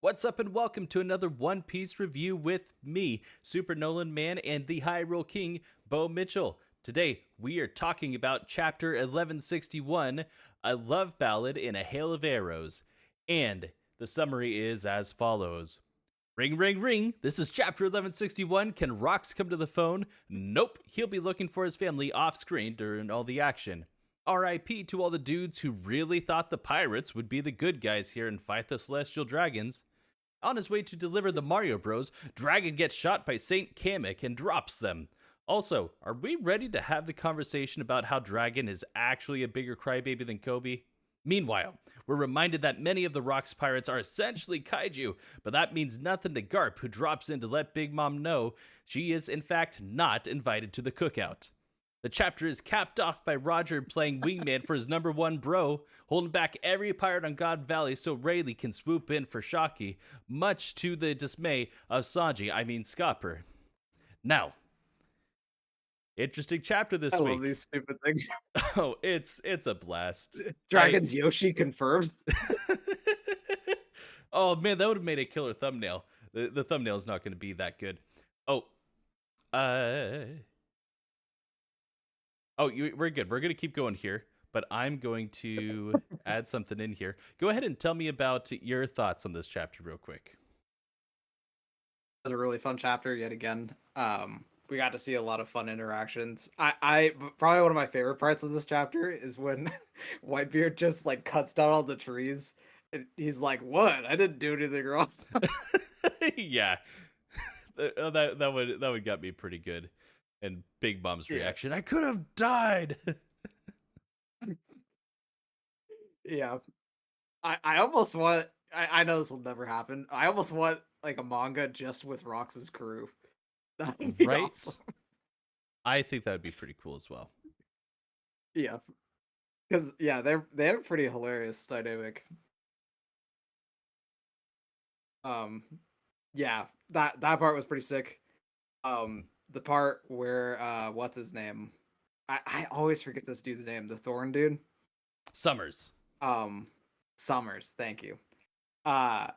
What's up, and welcome to another One Piece review with me, Super Nolan Man, and the Hyrule King, Bo Mitchell. Today, we are talking about Chapter 1161, A Love Ballad in a Hail of Arrows. And the summary is as follows. Ring, ring, ring. This is Chapter 1161. Can Rox come to the phone? Nope. He'll be looking for his family off screen during all the action. RIP to all the dudes who really thought the pirates would be the good guys here and fight the celestial dragons. On his way to deliver the Mario Bros, Dragon gets shot by Saint Kamek and drops them. Also, are we ready to have the conversation about how Dragon is actually a bigger crybaby than Kobe? Meanwhile, we're reminded that many of the Rock's pirates are essentially kaiju, but that means nothing to Garp, who drops in to let Big Mom know she is in fact not invited to the cookout. The chapter is capped off by Roger playing wingman for his number one bro, holding back every pirate on God Valley so Rayleigh can swoop in for Shocky, much to the dismay of Scopper. Now, interesting chapter I this love week. these stupid things. Oh, it's a blast. Dragon's Yoshi confirmed. Oh man, that would have made a killer thumbnail. The thumbnail is not going to be that good. Oh, we're good. We're going to keep going here, but I'm going to add something in here. Go ahead and tell me about your thoughts on this chapter real quick. It was a really fun chapter yet again. We got to see a lot of fun interactions. I probably one of my favorite parts of this chapter is when Whitebeard just like cuts down all the trees. And he's like, "What? I didn't do anything wrong." Yeah, that would got me pretty good. And Big Mom's reaction: I could have died. Yeah, I almost want. I know this will never happen. I almost want like a manga just with Rox's crew. That would be Right? awesome. I think that would be pretty cool as well. Yeah, because they have a pretty hilarious dynamic. Um, yeah, that part was pretty sick. The part where what's his name? I always forget this dude's name. The Thorn dude. Summers. Um, Summers. Thank you. Uh,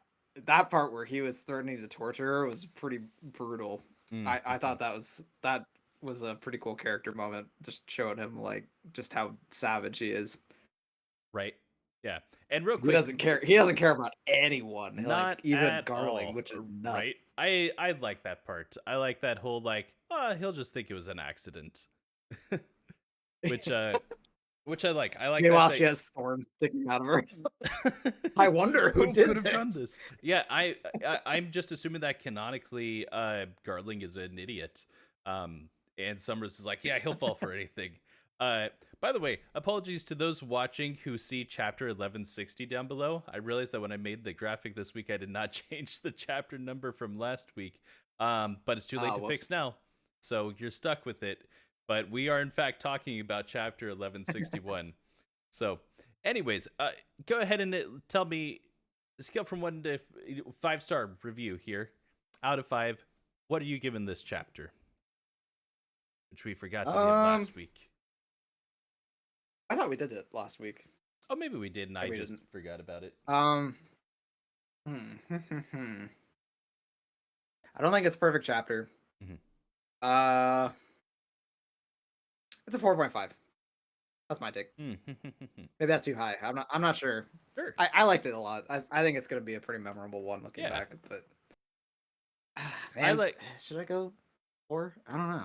that part where he was threatening to torture her was pretty brutal. I thought that was a pretty cool character moment. Just showing him like just how savage he is. Right. Yeah. And real He quick, doesn't care. He doesn't care about anyone. not Like even at Garling, all. which is nuts. Right. I like that part. I like that whole like, he'll just think it was an accident. which which I like. I like Meanwhile, that she has thorns sticking out of her. I wonder who could did have done this. this. Yeah, I'm just assuming that canonically Garling is an idiot. And Summers is like, yeah, he'll fall for anything. By the way, apologies to those watching who see chapter 1160 down below. I realized that when I made the graphic this week, I did not change the chapter number from last week. But it's too late to fix now. So you're stuck with it. But we are in fact talking about chapter 1161. So, anyways, go ahead and tell me scale from 1 to 5-star review here. Out of 5, what are you giving this chapter? Which we forgot to give last week. I thought we did it last week. Oh, maybe we did, and I just didn't. forgot about it. I don't think it's a perfect chapter. Mm-hmm. It's a 4.5. That's my take. Maybe that's too high. I'm not sure. Sure. I liked it a lot. I think it's gonna be a pretty memorable one looking back. But man, should I go 4? I don't know.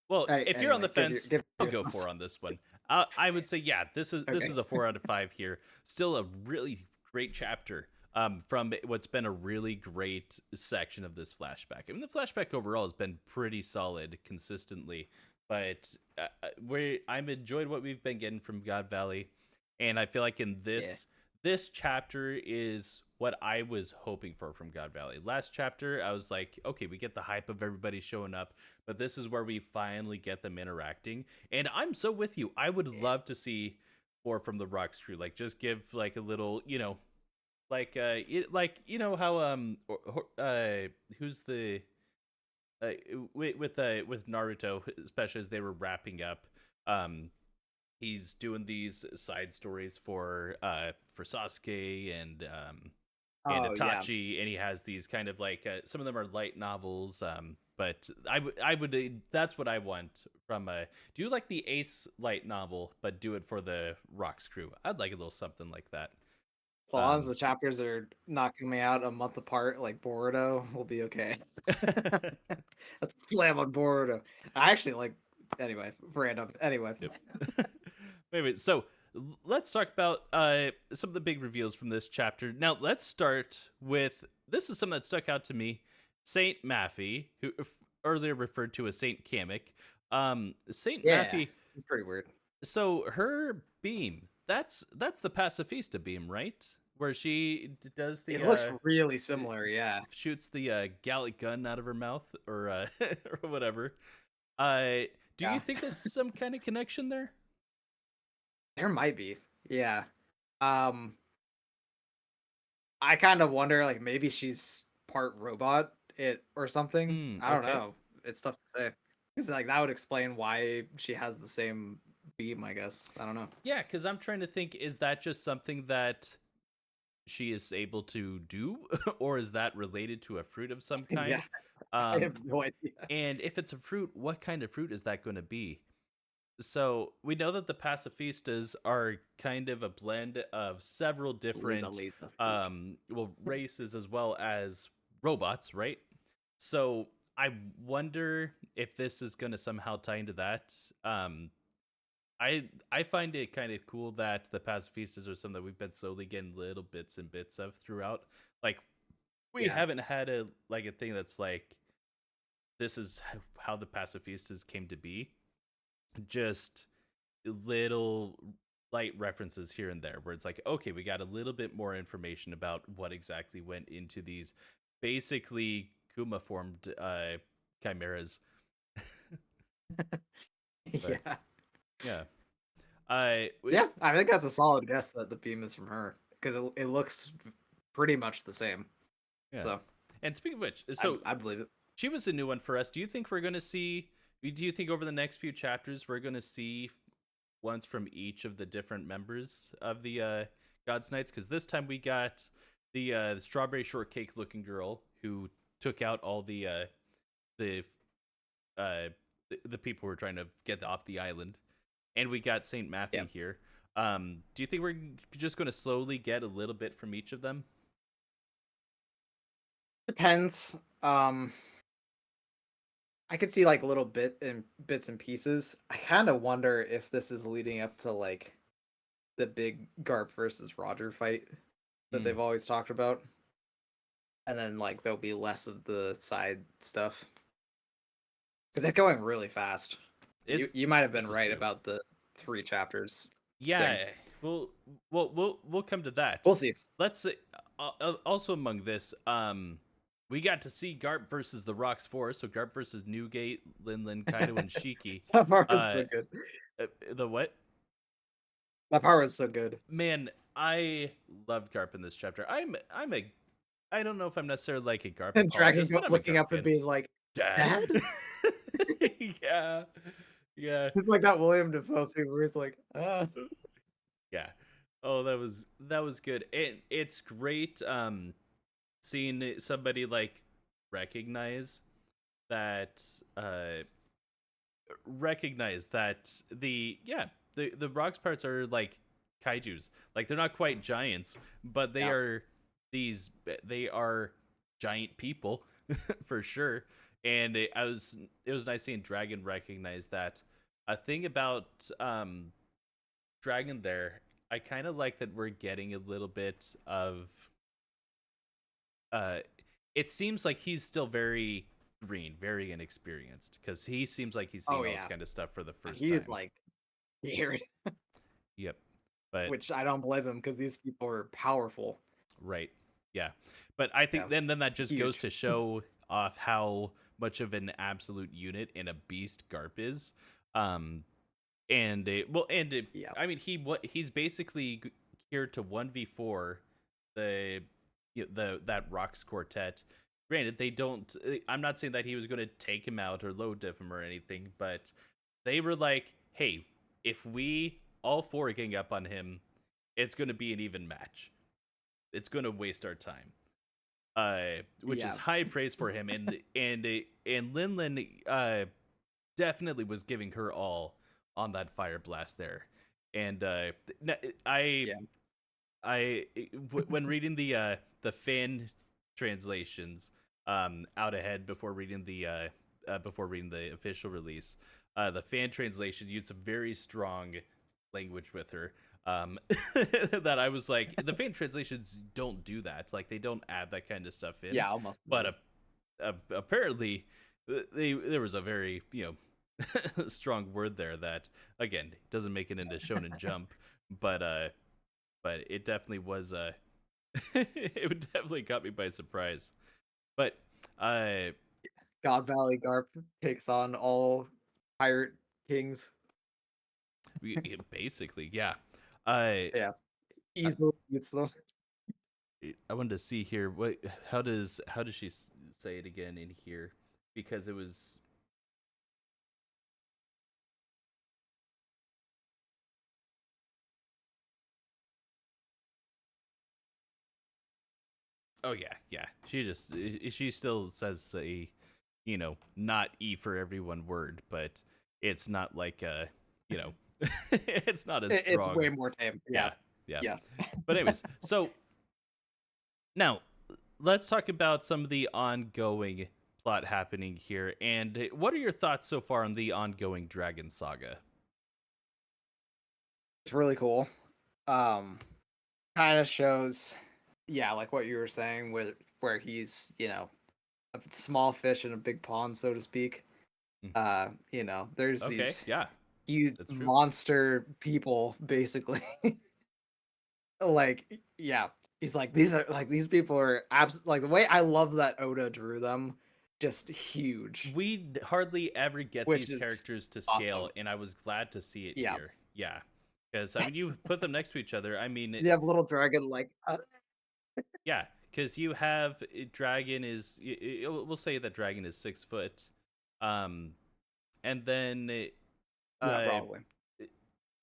Well, if you're on the fence, I'll go 4 on this one. I would say, yeah, this is a 4 out of 5 here. Still a really great chapter. From what's been a really great section of this flashback. I mean, the flashback overall has been pretty solid consistently, but I'm enjoyed what we've been getting from God Valley, and I feel like in this chapter is what I was hoping for from God Valley. Last chapter, I was like, okay, we get the hype of everybody showing up, but this is where we finally get them interacting, and I'm so with you. I would love to see more from the Rocks crew, like just give like a little, like how who's the with Naruto, especially as they were wrapping up, he's doing these side stories for Sasuke and and Oh yeah. Itachi, and he has these kind of like some of them are light novels. But I would that's what I want from a. Do you like the Ace light novel, but do it for the Rocks crew? I'd like a little something like that. So long as Um, the chapters are not coming out a month apart, like Boruto, we'll be okay. Let's slam on Boruto. I actually like. Anyway, random. Anyway, Yep. Wait. So let's talk about some of the big reveals from this chapter. Now, let's start with this is something that stuck out to me. Saint Maffy, who earlier referred to as Saint Kamek. Saint yeah, Maffy. it's pretty weird. So her beam. That's the pacifista beam, right? Where she does It the looks really similar. Yeah, shoots the Gallic gun out of her mouth or or whatever. Uh, do you yeah. think there's some kind of connection there? There might be. Yeah. Um, I kind of wonder, like maybe she's part robot, it or something. I don't Okay. know. It's tough to say. Because like that would explain why she has the same beam. I guess. I don't know. Yeah, because I'm trying to think, is that just something that she is able to do, or is that related to a fruit of some Yeah, kind? I Um, have no idea. and if it's a fruit, what kind of fruit is that going to be? So we know that the pacifistas are kind of a blend of several Lisa, different Lisa. well races as well as robots, right? So I wonder if this is going to somehow tie into that. I find it kind of cool that the pacifistas are something that we've been slowly getting little bits and bits of throughout. Like we Yeah. haven't had a like a thing that's like this is how the pacifistas came to be. Just little light references here and there where it's like, okay, we got a little bit more information about what exactly went into these basically Kuma formed chimeras. But Yeah. yeah. I Yeah, I think that's a solid guess that the beam is from her because it looks pretty much the same. yeah. So And speaking of which, so I believe it. she was a new one for us. Do you think we're going to see? Do you think over the next few chapters we're going to see ones from each of the different members of the God's Knights? Because this time we got the strawberry shortcake looking girl who took out all the uh, the people who were trying to get off the island, and we got Saint Yeah, Maffy here. Do you think we're just going to slowly get a little bit from each of them? depends. I could see like little bits and pieces. I kind of wonder if this is leading up to like the big Garp versus Roger fight that Hmm. they've always talked about, and then like there'll be less of the side stuff because it's going really fast. You Is you might have been this is right true? about the 3 chapters thing. Yeah, we'll come to that. We'll see. Let's say, also among this, we got to see Garp versus the Rocks Forest, so Garp versus Newgate, Linlin, Kaido, and Shiki. That part was Uh, so good. the what? That part was so good. Man, I loved Garp in this chapter. I don't know if I'm necessarily like a Garp And Dragon apologist, but I'm a looking Garp up and fan. being like, Dad. "Dad?" Yeah, yeah, It's like that William Defoe thing where he's like, yeah. Oh, that was good. It's great. Seeing somebody like recognize that recognize that the rocks parts are like kaijus, like they're not quite giants, but yeah, they are giant people for sure. And it was nice seeing Dragon recognize that. A thing about Dragon there, I kind of like that we're getting a little bit of uh it seems like he's still very green, very inexperienced, because he seems like he's oh seeing all this yeah, kind of stuff for the first he's time. like weird, Yep. But which I don't blame him because these people are powerful. right. Yeah. But I Yeah, think then that just goes huge. to show off how much of an absolute unit and a beast Garp is. Um Yeah, I mean he's basically here to 1v4 the the that Rocks quartet. Granted, they don't. I'm not saying that he was going to take him out or low diff him or anything, but they were like, "Hey, if we all four gang up on him, it's going to be an even match." it's going to waste our time. Which is Yeah. high praise for him, and Linlin definitely was giving her all on that fire blast there, and I Yeah. when reading the fan translations out ahead before reading the official release, the fan translation used some very strong language with her. That I was like, the fan translations don't do that. Like they don't add that kind of stuff in. Yeah, almost. But apparently, there was a very strong word there that again doesn't make it into Shonen Jump, but it definitely was it definitely caught me by surprise. But uh God Valley Garp takes on all pirate kings. basically, yeah. I Yeah, I easily beats them. I wanted to see here what how does she say it again in here, because it was oh yeah, yeah. She still says a not E for everyone word, but it's not like it's not as It's strong. way more tame. Yeah, Yeah, yeah. yeah. But anyways, so now let's talk about some of the ongoing plot happening here. And what are your thoughts so far on the ongoing Dragon Saga? It's really cool. Um, Kind of shows, yeah, like what you were saying, where he's a small fish in a big pond, so to speak. Mm. There's Okay, these yeah, huge that's true. monster people, basically. Like, yeah, he's like these people are like the way I love that Oda drew them, just huge, We hardly ever get which these is characters to awesome. scale, and I was glad to see it Yeah, here. Yeah, because I mean, you put them next to each other. I mean, you have little dragon like yeah, because you have Dragon is. We'll say that Dragon is 6 foot, um, and then yeah, uh, probably.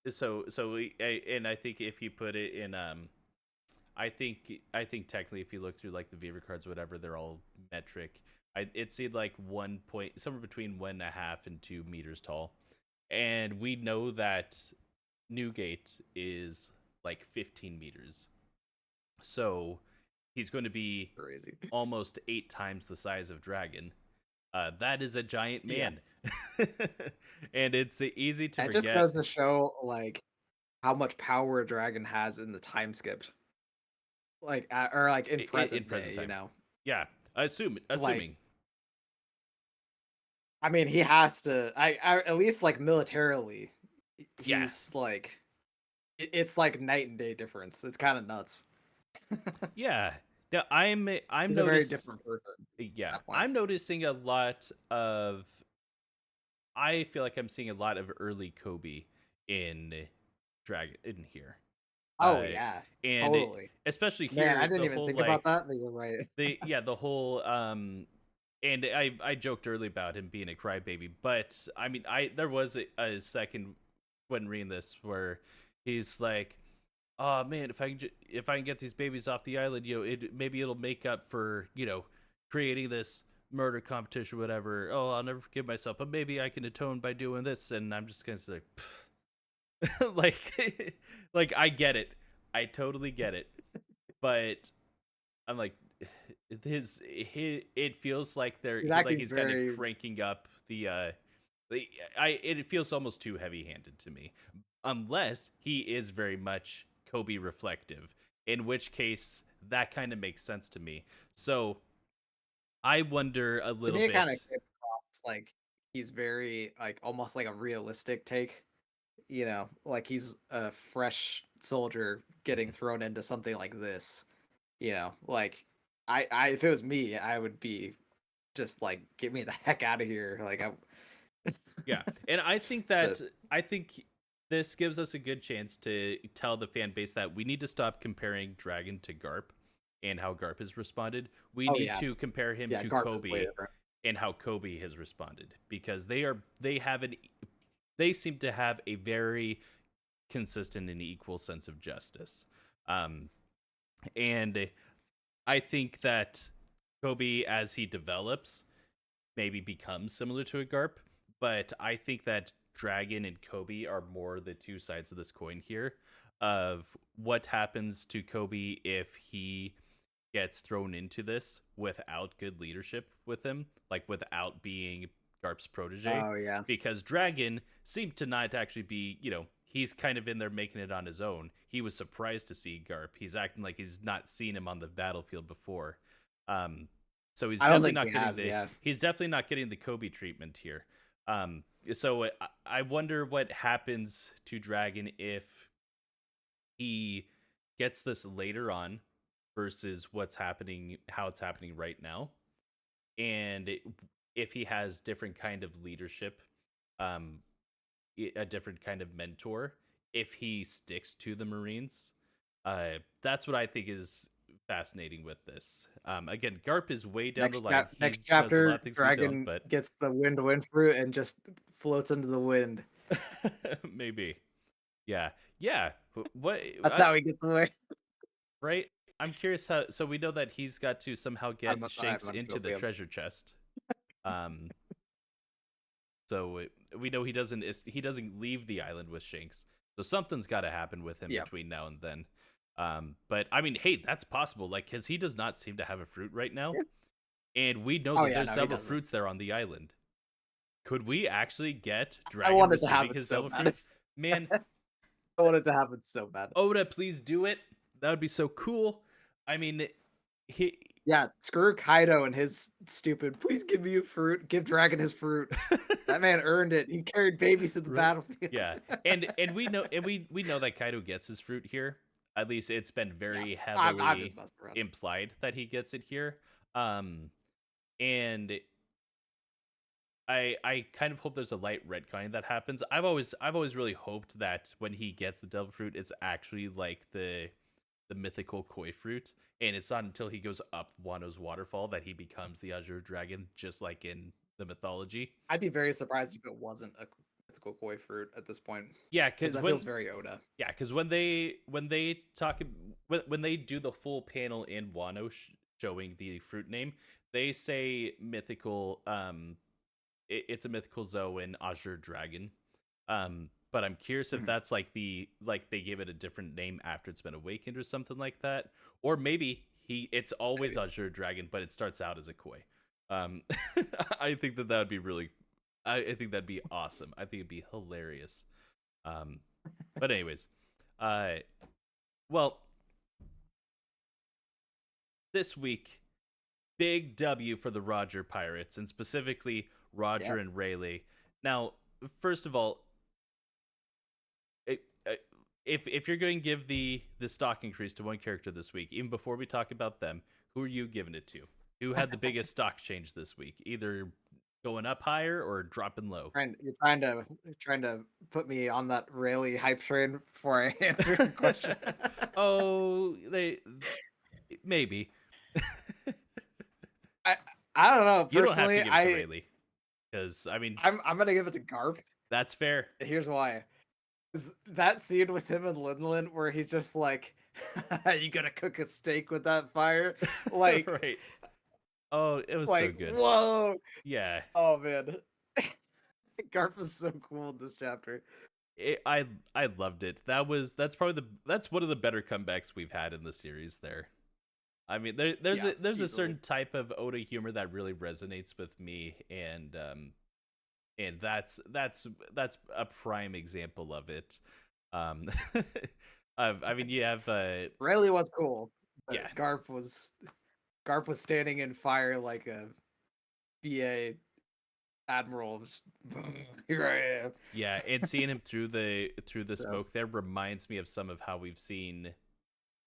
and I think if you put it in I think technically if you look through like the Viva cards, whatever, they're all metric. It seemed like 1 point somewhere between 1.5 and 2 meters tall, and we know that Newgate is like 15 meters, so he's going to be Crazy. almost 8 times the size of Dragon. That is a giant Yeah, man, and it's easy to and it just forget. goes to show like how much power a dragon has in the time skipped, like or like in In present present day. time. Yeah, Like assuming. I mean, he has to. At least like militarily, Yeah, he's like it's like night and day difference. It's kind of nuts. yeah. Now I'm He's a very notice different person at yeah that point. I'm noticing a lot of. I feel like I'm seeing a lot of early Kobe in Dragon in here, Oh uh, yeah, and totally. especially Man, I here didn't the even whole think about like that, but you're right. the whole and I joked early about him being a crybaby, but I mean there was a second when reading this where he's like, oh man, if I can get these babies off the island, maybe it'll make up for creating this murder competition, or whatever. Oh, I'll never forgive myself, but maybe I can atone by doing this. And I'm just kind of like, like I get it, I totally get it, but I'm like, it feels like He's acting he's kind of very cranking up the it feels almost too heavy-handed to me, unless he is very much Kobe reflective, in which case that kind of makes sense to me. So I wonder a to little me. It kind bit. of came across like he's very like almost like a realistic take. Like he's a fresh soldier getting thrown into something like this. Like I if it was me, I would be just like, get me the heck out of here. Like Yeah, and but I think this gives us a good chance to tell the fan base that we need to stop comparing Dragon to Garp and how Garp has responded. We oh need yeah, to compare him yeah, to Garp is way Kobe different. and how Kobe has responded, because they seem to have a very consistent and equal sense of justice. Um And I think that Kobe, as he develops, maybe becomes similar to a Garp, but I think that Dragon and Kobe are more the two sides of this coin here of what happens to Kobe if he gets thrown into this without good leadership with him, like without being Garp's protege. Oh yeah. Because Dragon seemed to not actually be, he's kind of in there making it on his own. He was surprised to see Garp. He's acting like he's not seen him on the battlefield before. Um, so he's I don't definitely think not he getting has. the Yeah. he's definitely not getting the Kobe treatment here. So I wonder what happens to Dragon if he gets this later on versus how it's happening right now, and if he has different kind of leadership, um, a different kind of mentor, if he sticks to the Marines. That's what I think is fascinating with this. Again, Garp is way down the line. He Next knows a lot chapter, of things we don't, Dragon but gets the wind fruit and just floats into the wind. maybe. Yeah. Yeah. What That's how he gets away. right? I'm curious how. So we know that he's got to somehow get I'm Shanks gonna into feel the for him. treasure chest. Um, so we know he doesn't leave the island with Shanks. So something's got to happen with him Yeah. between now and then. But I mean, hey, that's possible. Like, because he does not seem to have a fruit right now, Yeah. and we know Oh that yeah, there's no, he several doesn't. fruits there on the island. Could we actually get I Dragon wanted to have receiving it his so devil bad. fruit? Man, I wanted to have it so bad. Oda, please do it. That would be so cool. I mean, he. Yeah, screw Kaido and his stupid. Please give me a fruit. Give Dragon his fruit. That man earned it. He's carried babies to the Right? battlefield. Yeah, and we know that Kaido gets his fruit here. At least it's been Yeah, very I'm heavily just messing around. implied that he gets it here. And I kind of hope there's a light retconning that happens. I've always really hoped that when he gets the devil fruit, it's actually like the mythical koi fruit, and it's not until he goes up Wano's waterfall that he becomes the Azure Dragon, just like in the mythology. I'd be very surprised if it wasn't a mythical koi fruit at this point, Yeah, because because that feels very Oda. yeah, because when they talk when they do the full panel in Wano showing the fruit name, they say mythical. It's a mythical Zoan Azure Dragon. But I'm curious if Mhm. that's like they give it a different name after it's been awakened or something like that, or maybe it's always Maybe. Azure Dragon, but it starts out as a koi. Um, I think that would be really. I think that'd be awesome. I think it'd be hilarious. Um, but anyways, uh, well, this week, big W for the Roger Pirates, and specifically Roger Yep. and Rayleigh. Now, first of all, it, if you're going to give the stock increase to one character this week, even before we talk about them, who are you giving it to? Who had the biggest stock change this week? Either going up higher or dropping low? You're trying to put me on that Rayleigh hype train before I answer the question. Oh, they maybe. I I don't know. You don't have to Personally, give it to Rayleigh, because I mean I'm gonna give it to Garp. that's fair. Here's why. That scene with him and Linlin where he's just like, "You gonna cook a steak with that fire?" Like, Right. Oh, it was so good. whoa! Yeah, Oh man, Garp is so cool in this chapter. I loved it. That's one of the better comebacks we've had in the series. There, I mean, there's Yeah, a easily. certain type of Oda humor that really resonates with me, and that's a prime example of it. Um, I mean, you have Rayleigh was cool, yeah, but Garp was standing in fire like a BA admiral. Just, here I am. yeah, and seeing him through the So smoke there reminds me of some of how we've seen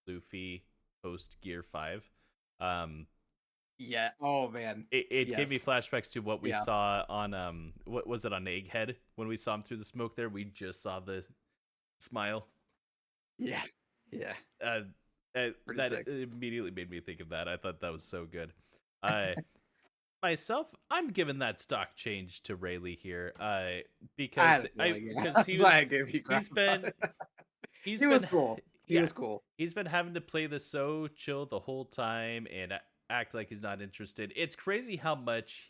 Luffy post Gear 5. Um, yeah. Oh man. it gave me Yes. flashbacks to what we Yeah. saw on what was it on Egghead when we saw him through the smoke there. We just saw the smile. Yeah. Yeah. Uh, Pretty that sick. immediately made me think of that. I thought that was so good. Uh, myself, I'm giving that stock change to Rayleigh here. I had Because a feeling. Yeah. because That's why I gave you crap he's about been it. he's He was been cool. He Yeah, was cool. he's been having to play this so chill the whole time and act like he's not interested. It's crazy how much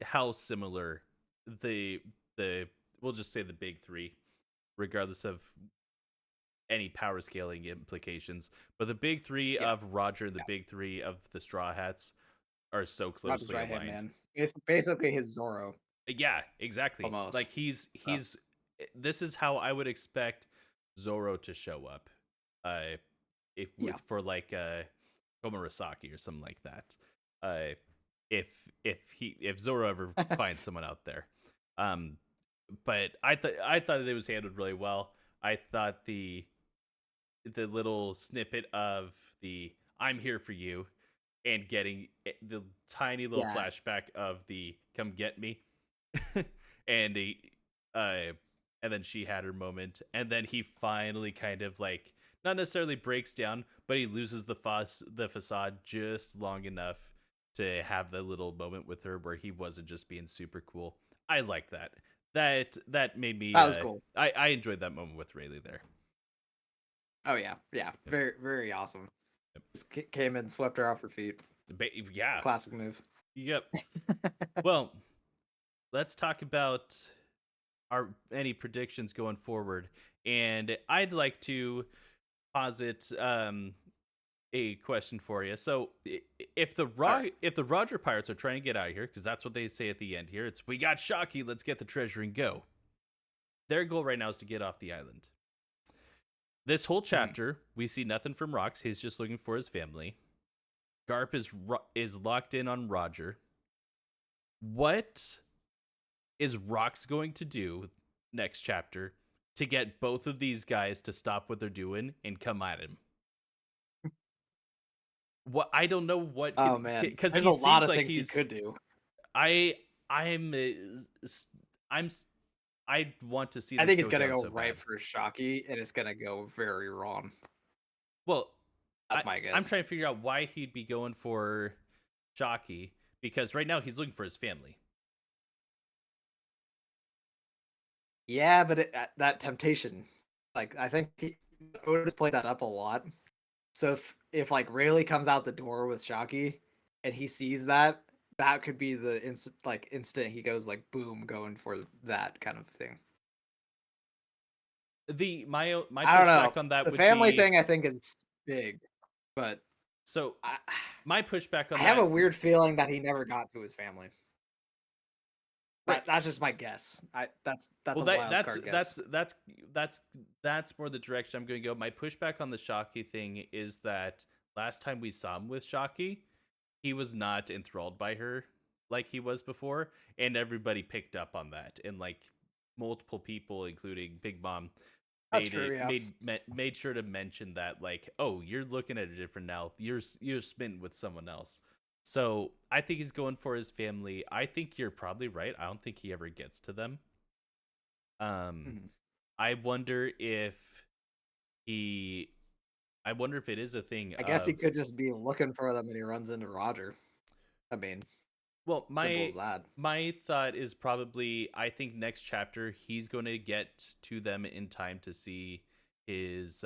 how similar the the we'll just say the big three, regardless of any power scaling implications. But the big three Yeah, of Roger and the yeah. big three of the Straw Hats are so Roger's closely right hand aligned. man. It's basically his Zoro Yeah, exactly. almost. Like he's So he's this is how I would expect Zoro to show up. Uh if yeah. with for like Komurasaki or something like that. Uh if if Zoro ever finds someone out there. Um but I thought it was handled really well. I thought the little snippet of the "I'm here for you" and getting the tiny little Yeah. flashback of the "come get me," and he, uh, and then she had her moment, and then he finally kind of like not necessarily breaks down, but he loses the facade just long enough to have the little moment with her where he wasn't just being super cool. I like that. That made me That was cool. I enjoyed that moment with Rayleigh there. Oh yeah, yeah. Yep. Very very awesome. Yep. Just came in, swept her off her feet. Yeah. Classic move. Yep. Well, let's talk about our any predictions going forward. And I'd like to posit a question for you. So, if All right. if the Roger Pirates are trying to get out of here, because that's what they say at the end here, it's "We got Shocky, let's get the treasure and go." Their goal right now is to get off the island. This whole Mhm. chapter, we see nothing from Rox. He's just looking for his family. Garp is locked in on Roger. What is Rox going to do next chapter to get both of these guys to stop what they're doing and come at him? What I don't know what Oh can, man, because there's he a lot seems of like things he he's could do. I I'm I'm I want to see I this think it's go gonna down go so right bad. for Shocky, and it's gonna go very wrong. Well, That's my I'm guess. trying to figure out why he'd be going for Shocky because right now he's looking for his family. Yeah, but that temptation, like I think Otis played that up a lot. So if like Rayleigh comes out the door with Shocky, and he sees that, that could be the instant he goes like boom, going for that kind of thing. My I don't know. pushback on that The would family be thing I think is big, but so I my pushback I on have a that. weird feeling that he never got to his family. Right. That's just my guess. That's Well, a wild card guess. that's more the direction I'm going to go. My pushback on the Shocky thing is that last time we saw him with Shocky, he was not enthralled by her like he was before, and everybody picked up on that, and like multiple people, including Big Mom, That's true. Yeah. made sure to mention that like, oh, you're looking at it different now. You're smitten with someone else. So I think he's going for his family. I think you're probably right. I don't think he ever gets to them. Um, Mhm. I wonder if he. I wonder if it is a thing I guess he of. could just be looking for them and he runs into Roger. I mean, Well, simple as that. my thought is probably I think next chapter he's going to get to them in time to see his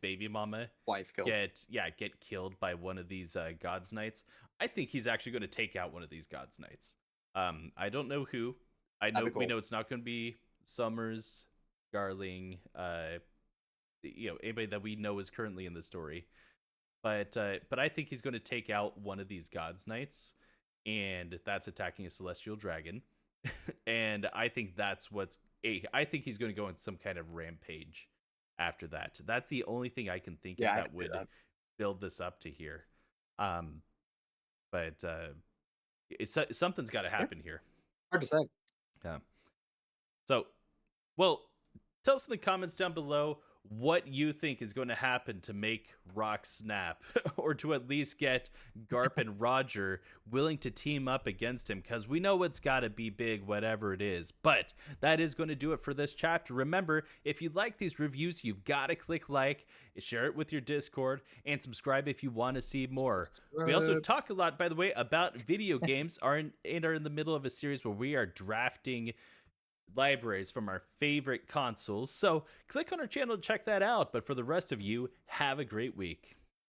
baby mama Wife killed. get killed by one of these God's Knights. I think he's actually going to take out one of these God's Knights. I don't know who. That'd be We cool. know it's not going to be Summers, Garling, anybody that we know is currently in the story. But I think he's going to take out one of these God's Knights, and that's attacking a celestial dragon. And I think I think he's going to go on some kind of rampage after that. That's the only thing I can think of Yeah, I that can see would that. build this up to here. Um, but something's got to Yeah, happen here. hard to say. Yeah. So, well, tell us in the comments down below what you think is going to happen to make Rock snap, or to at least get Garp and Roger willing to team up against him, because we know it's got to be big, whatever it is. But that is going to do it for this chapter. Remember, if you like these reviews, you've got to click like, share it with your Discord, and subscribe if you want to see more. We also talk a lot, by the way, about video games. Are in the middle of a series where we are drafting libraries from our favorite consoles. So click on our channel to check that out. But for the rest of you, have a great week.